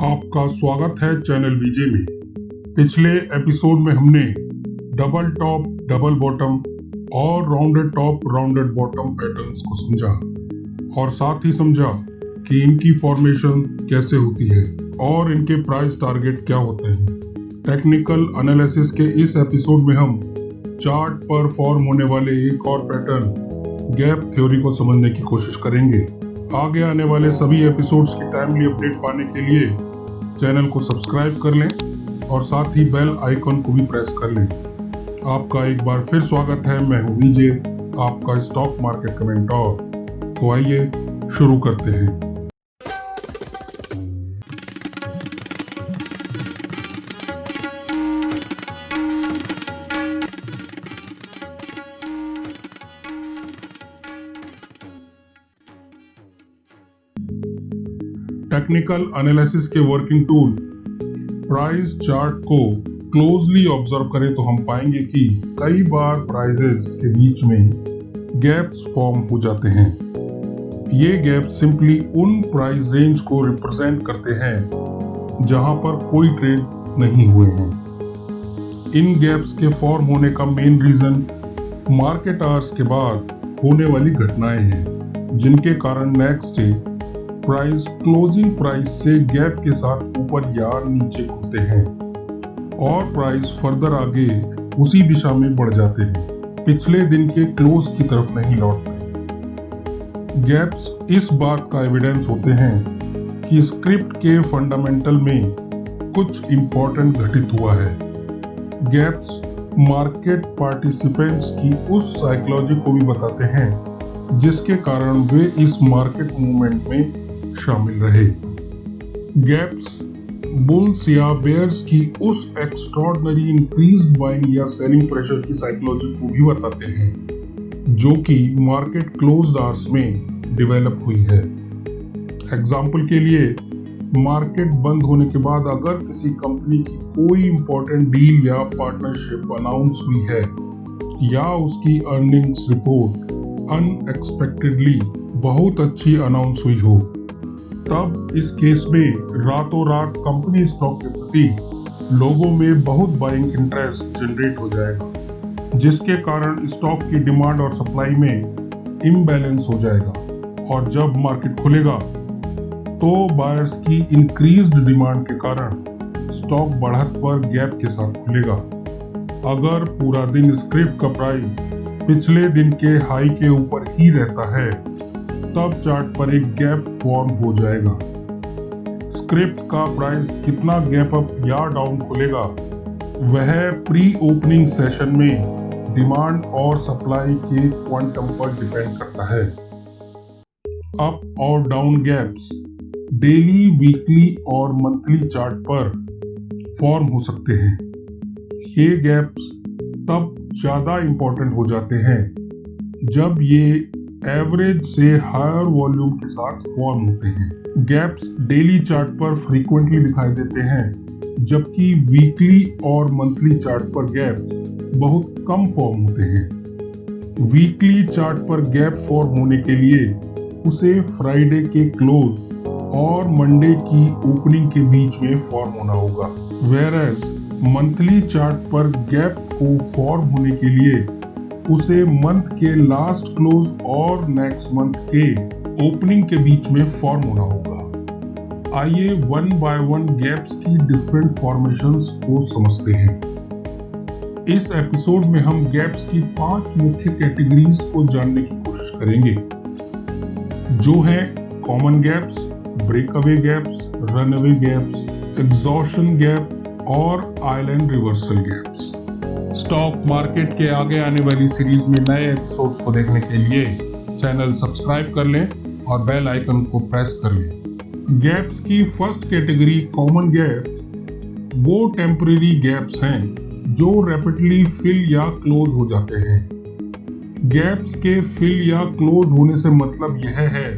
आपका स्वागत है चैनल वीजे में। पिछले एपिसोड में हमने डबल टॉप डबल बॉटम और rounded top rounded bottom patterns को समझा और साथ ही समझा कि इनकी फॉर्मेशन कैसे होती है और इनके प्राइस टारगेट क्या होते हैं। टेक्निकल एनालिसिस के इस एपिसोड में हम चार्ट पर फॉर्म होने वाले एक और पैटर्न गैप थ्योरी को समझने की कोशिश करेंगे। आगे आने वाले सभी एपिसोड्स की टाइमली अपडेट पाने के लिए चैनल को सब्सक्राइब कर लें और साथ ही बेल आइकन को भी प्रेस कर लें। आपका एक बार फिर स्वागत है। मैं हूं विजय, आपका स्टॉक मार्केट कमेंटर। तो आइए शुरू करते हैं। टेक्निकल एनालिसिस के वर्किंग टूल प्राइस चार्ट को क्लोजली ऑब्जर्व करें तो हम पाएंगे कि कई बार प्राइसेस के बीच में गैप्स फॉर्म हो जाते हैं। ये गैप सिंपली उन प्राइस रेंज को रिप्रेजेंट करते हैं जहां पर कोई ट्रेड नहीं हुए हैं। इन गैप्स के फॉर्म होने का मेन रीजन मार्केट आवर्स के बाद होने वाली घटनाएं हैं, जिनके कारण next day price closing price से गैप के साथ ऊपर या नीचे खुलते हैं और प्राइस फर्दर आगे उसी दिशा में बढ़ जाते हैं, पिछले दिन के क्लोज की तरफ नहीं लौटते। गैप्स इस बात का एविडेंस होते हैं कि स्क्रिप्ट के फंडामेंटल में कुछ इंपॉर्टेंट घटित हुआ है। गैप्स मार्केट पार्टिसिपेंट्स की उस साइकोलॉजी को भी बताते हैं जिसके कारण वे इस मार्केट मूवमेंट में शामिल रहे। गैप्स बुल्स या बेयर्स की उस एक्स्ट्राऑर्डिनरी इंक्रीज्ड बाइंग या सेलिंग प्रेशर की साइकोलॉजी को भी बताते हैं जो कि मार्केट क्लोज्ड आवर्स में डेवलप हुई है। एग्जांपल के लिए, मार्केट बंद होने के बाद अगर किसी कंपनी की कोई इंपॉर्टेंट डील या पार्टनरशिप अनाउंस हुई है या उसकी अर्निंग्स रिपोर्ट अनएक्सपेक्टेडली बहुत अच्छी अनाउंस हुई हो, तब इस केस में रातों रात कंपनी स्टॉक के प्रति लोगों में बहुत बाइंग इंटरेस्ट जनरेट हो जाएगा, जिसके कारण स्टॉक की डिमांड और सप्लाई में इम्बैलेंस हो जाएगा और जब मार्केट खुलेगा तो बायर्स की इंक्रीज्ड डिमांड के कारण स्टॉक बढ़त पर गैप के साथ खुलेगा। अगर पूरा दिन स्क्रिप्ट का प्राइस पिछले दिन के हाई के ऊपर ही रहता है तब चार्ट पर एक गैप फॉर्म हो जाएगा। स्क्रिप्ट का प्राइस कितना गैप अप या डाउन खुलेगा वह प्री ओपनिंग सेशन में डिमांड और सप्लाई के क्वांटम पर डिपेंड करता है। अप और डाउन गैप्स डेली, वीकली और मंथली चार्ट पर फॉर्म हो सकते हैं। ये गैप्स तब ज्यादा इंपॉर्टेंट हो जाते हैं जब ये एवरेज से हायर वॉल्यूम के साथ फॉर्म होते हैं। गैप्स डेली चार्ट पर फ्रीक्वेंटली दिखाई देते हैं, जबकि वीकली और मंथली चार्ट पर गैप्स बहुत कम फॉर्म होते हैं। वीकली चार्ट पर गैप फॉर्म होने के लिए उसे फ्राइडे के क्लोज और मंडे की ओपनिंग के बीच में फॉर्म होना होगा। वेयरएज मंथली चार्ट पर गैप को फॉर्म होने के लिए उसे मंथ के लास्ट क्लोज और नेक्स्ट मंथ के ओपनिंग के बीच में फॉर्म होना होगा। आइए वन बाय वन गैप्स की डिफरेंट फॉर्मेशंस को समझते हैं। इस एपिसोड में हम गैप्स की 5 मुख्य कैटेगरीज को जानने की कोशिश करेंगे, जो हैं common gaps, breakaway gaps, runaway gaps, exhaustion gap और island reversal gaps. Stock market के आगे आने वाली सीरीज में नए एपिसोड्स को देखने के लिए चैनल सब्सक्राइब कर लें और बेल आइकन को प्रेस कर लें। गैप्स की फर्स्ट कैटेगरी कॉमन गैप्स वो टेम्परेरी गैप्स हैं जो रैपिडली फिल या क्लोज हो जाते हैं। गैप्स के फिल या क्लोज होने से मतलब यह है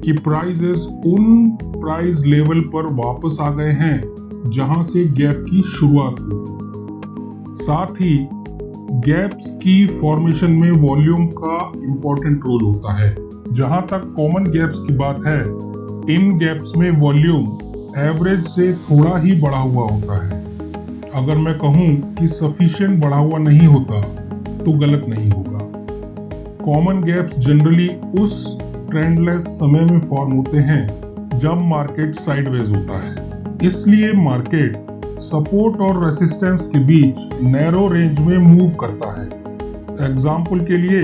कि प्राइसेस उन प्राइस लेवल पर वापस आ गए हैं जहां से गैप की शुरुआत हुई। साथ ही गैप्स की फॉर्मेशन में वॉल्यूम का इंपॉर्टेंट रोल होता है। जहां तक कॉमन गैप्स की बात है, इन गैप्स में वॉल्यूम एवरेज से थोड़ा ही बढ़ा हुआ होता है। अगर मैं कहूं कि सफिशिएंट बढ़ा हुआ नहीं होता तो गलत नहीं होगा। कॉमन गैप्स जनरली उस ट्रेंडलेस समय में फॉर्म होते हैं जब मार्केट साइडवेज होता है। इसलिए मार्केट सपोर्ट और रेसिस्टेंस के बीच नैरो रेंज में मूव करता है। एग्जाम्पल के लिए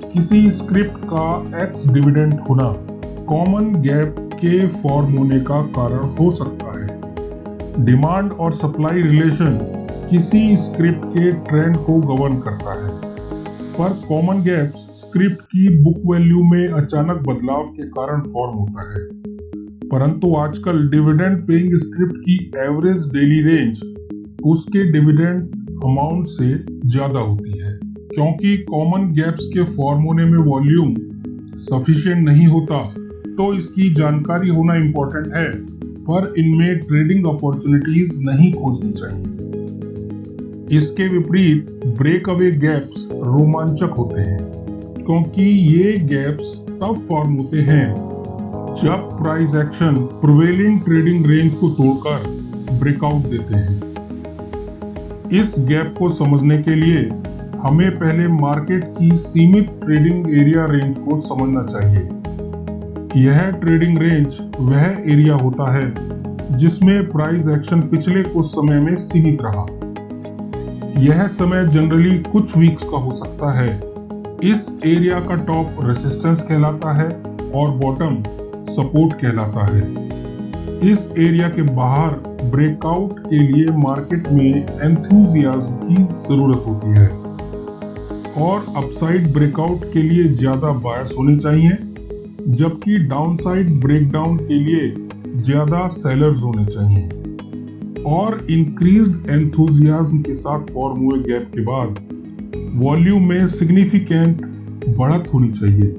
किसी स्क्रिप्ट का एक्स डिविडेंड होना कॉमन गैप के फॉर्म होने का कारण हो सकता है। डिमांड और सप्लाई रिलेशन किसी स्क्रिप्ट के ट्रेंड को गवर्न करता है, पर कॉमन गैप्स स्क्रिप्ट की बुक वैल्यू में अचानक बदलाव के कारण फॉर्म होता है। परंतु आजकल डिविडेंड पेइंग स्क्रिप्ट की एवरेज डेली रेंज उसके डिविडेंड अमाउंट से ज्यादा होती है। क्योंकि कॉमन गैप्स के फॉर्म होने में वॉल्यूम सफिशिएंट नहीं होता, तो इसकी जानकारी होना इंपॉर्टेंट है, पर इनमें ट्रेडिंग अपॉर्चुनिटीज नहीं खोजनी चाहिए। इसके विपरीत ब्रेकअवे गैप्स रोमांचक होते हैं, क्योंकि ये गैप्स तब फॉर्म होते हैं जब price action prevailing trading range को तोड़कर ब्रेकआउट देते हैं। इस गैप को समझने के लिए हमें पहले मार्केट की सीमित ट्रेडिंग एरिया रेंज को समझना चाहिए। यह ट्रेडिंग रेंज वह एरिया होता है जिसमें प्राइस एक्शन पिछले कुछ समय में सीमित रहा। यह समय जनरली कुछ वीक्स का हो सकता है। इस एरिया का टॉप रेजिस्टेंस कहलाता है और बॉटम सपोर्ट कहलाता है। इस एरिया के बाहर ब्रेकआउट के लिए मार्केट में एंथुसियाज्म की जरूरत होती है और अपसाइड ब्रेकआउट के लिए ज्यादा बायर्स होने चाहिए, जबकि डाउनसाइड ब्रेकडाउन के लिए ज्यादा सेलर्स होने चाहिए। और इंक्रीज्ड एंथुसियाज्म के साथ फॉर्म हुए गैप के बाद वॉल्यूम में सिग्निफिकेंट बढ़त होनी चाहिए।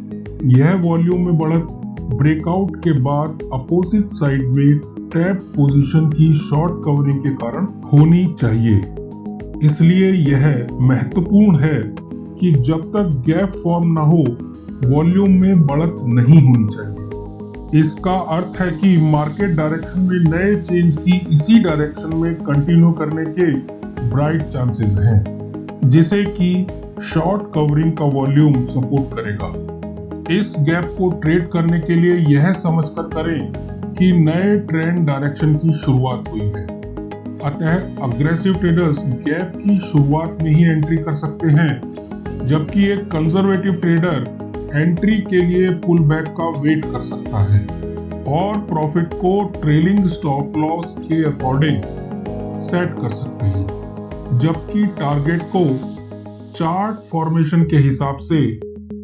यह वॉल्यूम में बढ़त ब्रेकआउट के बाद अपोजिट साइड में टैप पोजीशन की शॉर्ट कवरिंग के कारण होनी चाहिए। इसलिए यह महत्वपूर्ण है कि जब तक गैप फॉर्म न हो, वॉल्यूम में बढ़त नहीं होनी चाहिए। इसका अर्थ है कि मार्केट डायरेक्शन में नए चेंज की इसी डायरेक्शन में कंटिन्यू करने के ब्राइट चांसेस हैं, जिसे कि शॉर्ट कवरिंग का वॉल्यूम सपोर्ट करेगा। इस गैप को ट्रेड करने के लिए यह समझकर करें कि नए ट्रेंड डायरेक्शन की शुरुआत हुई है। अतः अग्रेसिव ट्रेडर्स गैप की शुरुआत में ही एंट्री कर सकते हैं, जबकि एक कंजर्वेटिव ट्रेडर एंट्री के लिए पुल बैक का वेट कर सकता है और प्रॉफिट को ट्रेलिंग स्टॉप लॉस के अकॉर्डिंग सेट कर सकते हैं, जबकि टारगेट को चार्ट फॉर्मेशन के हिसाब से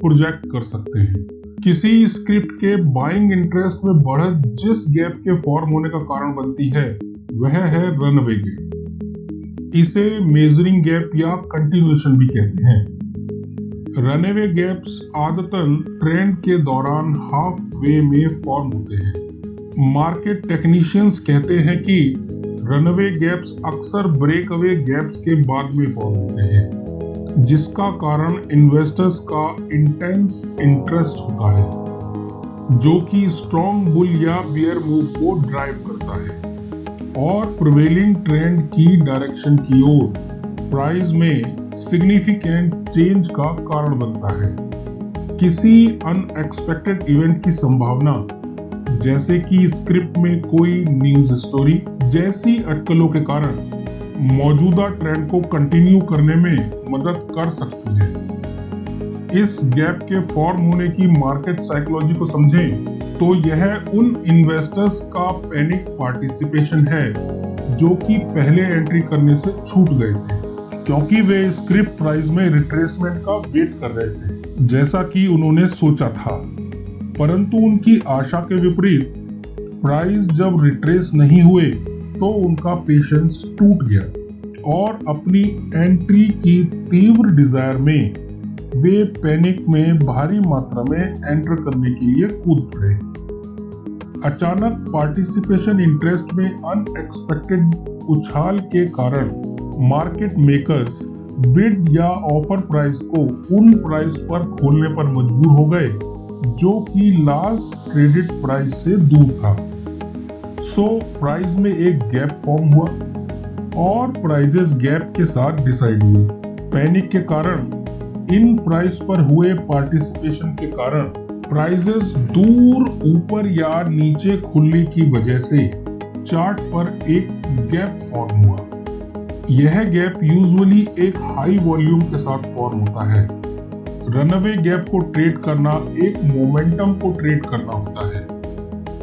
प्रोजेक्ट कर सकते हैं। किसी स्क्रिप्ट के बाइंग इंटरेस्ट में बढ़त जिस गैप के फॉर्म होने का कारण बनती है वह है रनअवे गैप। इसे मेजरिंग गैप या कंटिन्यूएशन भी कहते हैं। रनअवे गैप्स आदतन ट्रेंड के दौरान हाफ वे में फॉर्म होते हैं। मार्केट टेक्नीशियंस कहते हैं कि रनअवे गैप्स अक्सर ब्रेकअवे गैप्स के बाद में फॉर्म होते हैं, जिसका कारण इन्वेस्टर्स का इंटेंस इंटरेस्ट होता है, जो कि स्ट्रॉन्ग बुल या बियर मूव को ड्राइव करता है और प्रिवेलिंग ट्रेंड की डायरेक्शन की ओर प्राइस में सिग्निफिकेंट चेंज का कारण बनता है। किसी अनएक्सपेक्टेड इवेंट की संभावना, जैसे कि स्क्रिप्ट में कोई न्यूज स्टोरी जैसी अटकलों के कारण मौजूदा ट्रेंड को कंटिन्यू करने में मदद कर सकती है। इस गैप के फॉर्म होने की मार्केट साइकोलॉजी को समझें तो यह उन इन्वेस्टर्स का पैनिक पार्टिसिपेशन है जो कि पहले एंट्री करने से छूट गए थे, क्योंकि वे स्क्रिप्ट प्राइस में रिट्रेसमेंट का वेट कर रहे थे, जैसा कि उन्होंने सोचा था। परंतु उनकी आशा के विपरीत प्राइस जब रिट्रेस नहीं हुए तो उनका पेशेंस टूट गया और अपनी एंट्री की तीव्र डिजायर में वे पैनिक में भारी मात्रा में एंटर करने के लिए कूद पड़े। अचानक पार्टिसिपेशन इंटरेस्ट में अनएक्सपेक्टेड उछाल के कारण मार्केट मेकर्स बिड या ऑफर प्राइस को उन प्राइस पर खोलने पर मजबूर हो गए जो कि लास्ट ट्रेडेड प्राइस से दूर था। सो प्राइस में एक गैप फॉर्म हुआ और प्राइजेस गैप के साथ डिसाइड हुए। पैनिक के कारण इन प्राइस पर हुए पार्टिसिपेशन के कारण प्राइजेस दूर ऊपर या नीचे खुलने की वजह से चार्ट पर एक गैप फॉर्म हुआ। यह गैप यूजुअली एक हाई वॉल्यूम के साथ फॉर्म होता है। रनअवे गैप को ट्रेड करना एक मोमेंटम को ट्रेड करना होता है,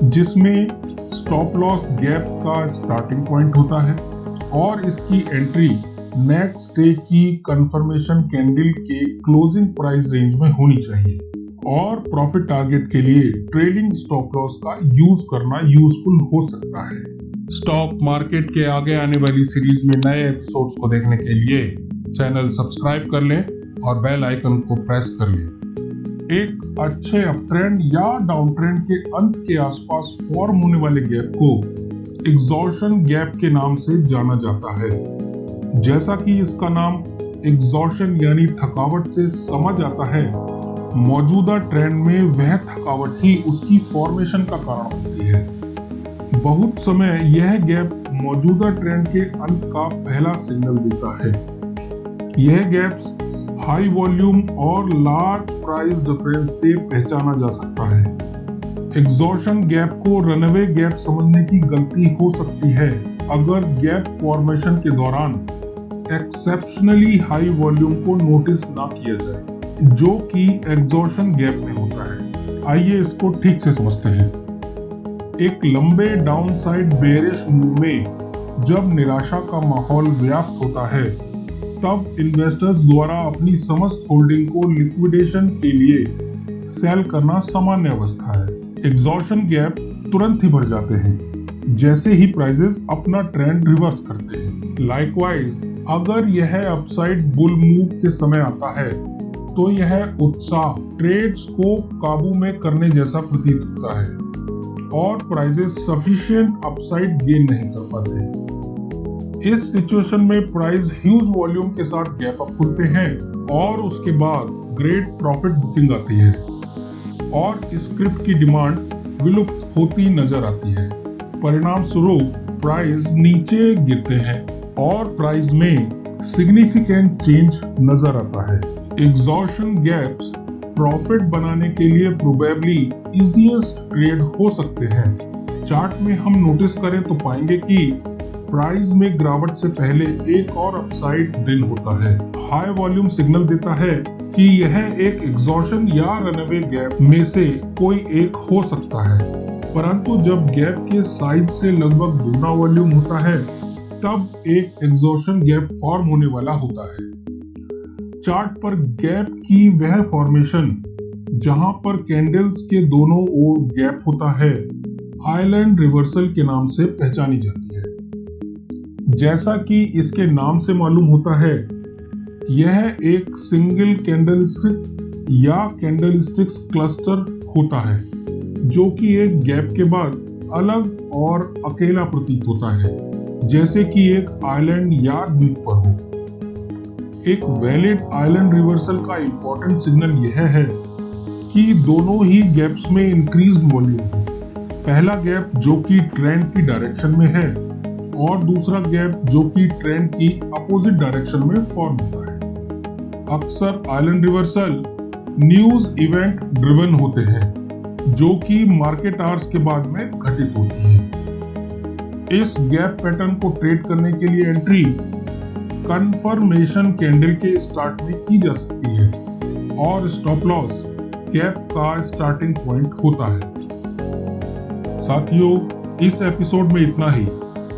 जिसमें स्टॉप लॉस गैप का स्टार्टिंग पॉइंट होता है और इसकी एंट्री नेक्स्ट डे की कंफर्मेशन कैंडल के क्लोजिंग प्राइस रेंज में होनी चाहिए और प्रॉफिट टारगेट के लिए ट्रेलिंग स्टॉप लॉस का यूज करना यूजफुल हो सकता है। स्टॉक मार्केट के आगे आने वाली सीरीज में नए एपिसोड्स को देखने के लिए चैनल सब्सक्राइब कर लें और बेल आइकन को प्रेस कर लें। एक अच्छे अप ट्रेंड या डाउन ट्रेंड के अंत के आसपास फॉर्म होने वाले गैप को एग्जॉर्शन गैप के नाम से जाना जाता है। जैसा कि इसका नाम एग्जॉर्शन यानी थकावट से समझ आता है, मौजूदा ट्रेंड में वह थकावट ही उसकी फॉर्मेशन का कारण होती है। बहुत समय यह गैप मौजूदा ट्रेंड के अंत का पहला सिग्नल देता है। यह गैप्स हाई वॉल्यूम और लार्ज प्राइस डिफरेंस से पहचाना जा सकता है। एग्जॉर्शन गैप को रनअवे गैप समझने की गलती हो सकती है अगर गैप फॉर्मेशन के दौरान एक्सेप्शनली हाई वॉल्यूम को नोटिस ना किया जाए, जो कि एग्जॉर्शन गैप में होता है। आइए इसको ठीक से समझते हैं। एक लंबे डाउनसाइड बेयरिश मूव में जब निराशा का माहौल व्याप्त होता है, तब इन्वेस्टर्स द्वारा अपनी समस्त होल्डिंग को लिक्विडेशन के लिए सेल करना सामान्य अवस्था है। एग्जॉर्शन गैप तुरंत ही भर जाते हैं जैसे ही प्राइसेस अपना ट्रेंड रिवर्स करते हैं। लाइकवाइज अगर यह अपसाइड बुल मूव के समय आता है तो यह उत्साह ट्रेड्स को काबू में करने जैसा प्रतीत होता है और प्राइसेस सफिशिएंट अपसाइड गेन नहीं कर पाते। इस सिचुएशन में प्राइस ह्यूज वॉल्यूम के साथ गैप अप खुलते हैं और उसके बाद ग्रेट प्रॉफिट बुकिंग आती है और स्क्रिप्ट की डिमांड विलुप्त होती नजर आती है। परिणाम स्वरूप प्राइस नीचे गिरते हैं और प्राइस में सिग्निफिकेंट चेंज नजर आता है। एग्जॉर्शन गैप्स प्रॉफिट बनाने के लिए प्रोबेबली इजीएस्ट ट्रेड हो सकते हैं। चार्ट में हम नोटिस करें तो पाएंगे कि प्राइस में गिरावट से पहले एक और अपसाइड दिन होता है। हाई वॉल्यूम सिग्नल देता है कि यह एक एग्जॉर्शन या रनअवे गैप में से कोई एक हो सकता है, परंतु जब गैप के साइज से लगभग दुगना वॉल्यूम होता है, तब एक एग्जॉर्शन गैप फॉर्म होने वाला होता है। चार्ट पर गैप की वह फॉर्मेशन जहां पर कैंडल्स के दोनों ओर गैप होता है, आइलैंड रिवर्सल के नाम से पहचानी जाती है। जैसा कि इसके नाम से मालूम होता है, यह एक सिंगल कैंडलस्टिक या कैंडलस्टिक्स क्लस्टर होता है, जो कि एक गैप के बाद अलग और अकेला प्रतीत होता है, जैसे कि एक आइलैंड या द्वीप पर हो। एक वैलिड आइलैंड रिवर्सल का इंपॉर्टेंट सिग्नल यह है कि दोनों ही गैप्स में इंक्रीज्ड वॉल्यूम हो। पहला गैप जो कि ट्रेंड की डायरेक्शन में है और दूसरा गैप जो कि ट्रेंड की अपोजिट डायरेक्शन में फॉर्म होता है। अक्सर island reversal news event driven होते हैं, जो कि मार्केट आवर्स के बाद में घटित होती है। इस गैप पैटर्न को ट्रेड करने के लिए एंट्री कंफर्मेशन कैंडल के स्टार्ट में की जा सकती है और स्टॉप लॉस गैप का स्टार्टिंग पॉइंट होता है। साथियों, इस एपिसोड में इतना ही।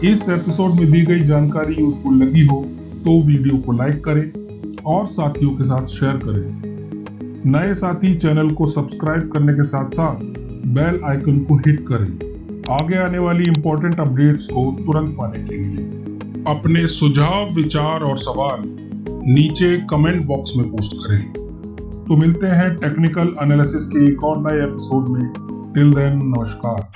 इस एपिसोड में दी गई जानकारी यूजफुल लगी हो तो वीडियो को लाइक करें और साथियों के साथ शेयर करें। नए साथी चैनल को सब्सक्राइब करने के साथ साथ बेल आइकन को हिट करें आगे आने वाली इंपॉर्टेंट अपडेट्स को तुरंत पाने के लिए। अपने सुझाव, विचार और सवाल नीचे कमेंट बॉक्स में पोस्ट करें। तो मिलते हैं टेक्निकल एनालिसिस के एक और नए एपिसोड में। टिल देन, नमस्कार।